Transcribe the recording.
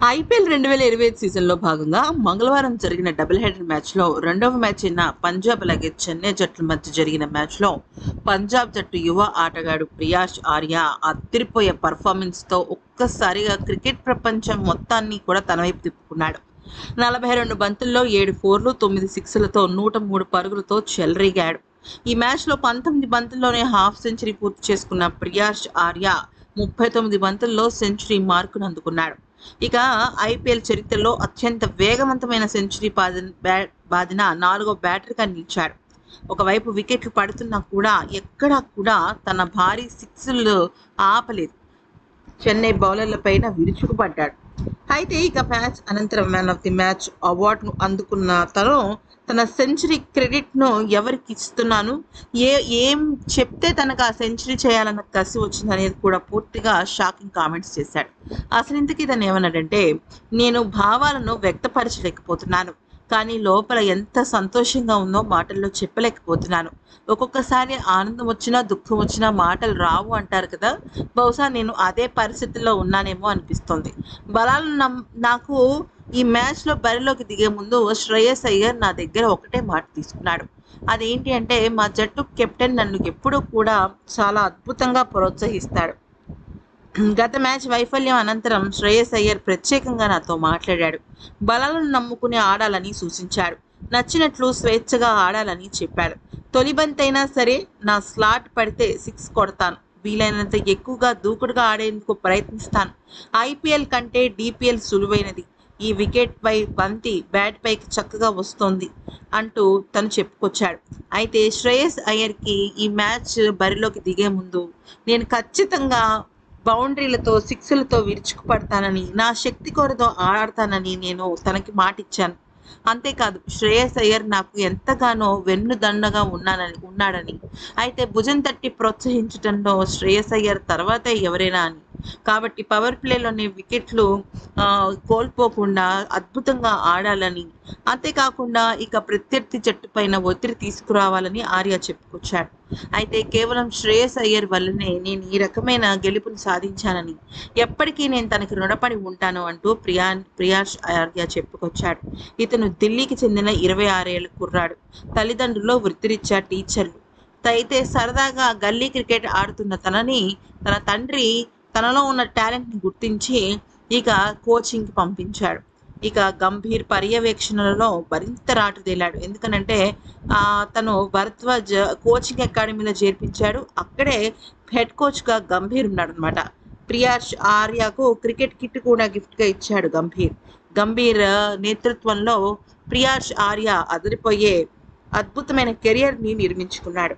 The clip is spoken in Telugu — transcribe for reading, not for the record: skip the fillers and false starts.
ఐపీఎల్ 2025 సీజన్‌లో భాగంగా మంగళవారం జరిగిన డబుల్ హెడర్ మ్యాచ్‌లో రెండవ మ్యాచ్ అయిన పంజాబ్ అలాగే చెన్నై జట్ల మధ్య జరిగిన మ్యాచ్‌లో పంజాబ్ జట్టు యువ ఆటగాడు ప్రియాష్ ఆర్య అదిరిపోయే పెర్ఫార్మెన్స్‌తో ఒక్కసారిగా క్రికెట్ ప్రపంచం మొత్తాన్ని కూడా తన వైపు తిప్పుకున్నాడు. 42 బంతుల్లో 7 ఫోర్లు, 9 సిక్స్‌లతో 103 పరుగులతో చెలరేగాడు. ఈ మ్యాచ్‌లో 19 బంతుల్లోనే హాఫ్ సెంచరీ పూర్తి చేసుకున్న ప్రియాష్ ఆర్య 39 బంతుల్లో సెంచరీ మార్కును అందుకున్నాడు. ఇక ఐపీఎల్ చరిత్రలో అత్యంత వేగవంతమైన సెంచరీ బాదిన 4వ బ్యాటర్‌గా నిలిచాడు. ఒకవైపు వికెట్లు పడుతున్నా కూడా ఎక్కడా కూడా తన భారీ సిక్స్‌లు ఆపలేదు. చెన్నై బౌలర్లపైన విరుచుకుపడ్డాడు. అయితే ఇక మ్యాచ్ అనంతరం మ్యాన్ ఆఫ్ ది మ్యాచ్ అవార్డును అందుకున్న తను తన సెంచరీ క్రెడిట్‌ను ఎవరికి ఇస్తున్నాను, ఏం చెప్తే తనకు ఆ సెంచరీ చేయాలన్న కసి వచ్చిందనేది కూడా పూర్తిగా షాకింగ్ కామెంట్స్ చేశాడు. అసలు ఇంతకీ తను ఏమన్నాడంటే, నేను భావాలను వ్యక్తపరచలేకపోతున్నాను. కానీ లోపల ఎంత సంతోషంగా ఉందో మాటల్లో చెప్పలేకపోతున్నాను. ఒక్కొక్కసారి ఆనందం వచ్చినా, దుఃఖం వచ్చినా మాటలు రావు అంటారు కదా! బహుశా నేను అదే పరిస్థితుల్లో ఉన్నానేమో అనిపిస్తోంది. బలాలు నాకు ఈ మ్యాచ్‌లో బరిలోకి దిగే ముందు శ్రేయస్ అయ్యర్ నా దగ్గర ఒకటే మాట తీసుకున్నాడు. అదేంటి అంటే మా జట్టు కెప్టెన్ నన్ను ఎప్పుడూ కూడా చాలా అద్భుతంగా ప్రోత్సహిస్తాడు. గత మ్యాచ్ వైఫల్యం అనంతరం శ్రేయస్ అయ్యర్ ప్రత్యేకంగా నాతో మాట్లాడాడు. బలాలను నమ్ముకుని ఆడాలని సూచించాడు. నచ్చినట్లు స్వేచ్ఛగా ఆడాలని చెప్పాడు. తొలి బంతైనా సరే నా స్లాట్ పడితే 6 కొడతాను. వీలైనంత ఎక్కువగా దూకుడుగా ఆడేందుకు ప్రయత్నిస్తాను. ఐపీఎల్ కంటే డీపీఎల్ సులువైనది. ఈ వికెట్ పై బంతి బ్యాట్ పైకి చక్కగా వస్తోంది అంటూ తను చెప్పుకొచ్చాడు. అయితే శ్రేయస్ అయ్యర్కి ఈ మ్యాచ్ బరిలోకి దిగే ముందు నేను ఖచ్చితంగా బౌండరీలతో, సిక్స్‌లతో విరుచుకుపడతానని, నా శక్తి కొలదో ఆడతానని నేను తనకి మాటిచ్చాను. అంతేకాదు శ్రేయస్ అయ్యర్ నాకు ఎంతగానో వెన్నుదన్నుగా ఉన్నాడని, అయితే భుజం తట్టి ప్రోత్సహించటంలో శ్రేయస్ అయ్యర్ తర్వాతే ఎవరైనా అని. కాబట్టి పవర్ ప్లేలోనే వికెట్లు కోల్పోకుండా అద్భుతంగా ఆడాలని, అంతేకాకుండా ఇక ప్రత్యర్థి జట్టు పైన ఒత్తిడి తీసుకురావాలని ఆర్య చెప్పుకొచ్చాడు. అయితే కేవలం శ్రేయస్ అయ్యర్ వల్లనే నేను ఈ రకమైన గెలుపుని సాధించానని, ఎప్పటికీ నేను తనకి రుణపడి ఉంటాను అంటూ ప్రియాష్ ఆర్య చెప్పుకొచ్చాడు. ఇతను ఢిల్లీకి చెందిన 26 ఏళ్ల కుర్రాడు. తల్లిదండ్రులు వృత్తిరీత్యా టీచర్లు. అయితే సరదాగా గల్లీ క్రికెట్ ఆడుతున్న తన తండ్రి తనలో ఉన్న టాలెంట్‌ని గుర్తించి ఇక కోచింగ్‌కి పంపించాడు. ఇక గంభీర్ పర్యవేక్షణలో మరింత రాటుదేలాడు. ఎందుకనంటే తను భరద్వాజ్ కోచింగ్ అకాడమీలో చేర్పించాడు. అక్కడే హెడ్ కోచ్‌గా గంభీర్ ఉన్నాడనమాట. ప్రియాష్ ఆర్యకు క్రికెట్ కిట్ కూడా గిఫ్ట్‌గా ఇచ్చాడు గంభీర్. గంభీర్ నేతృత్వంలో ప్రియాష్ ఆర్య అదిరిపోయే అద్భుతమైన కెరియర్‌ని నిర్మించుకున్నాడు.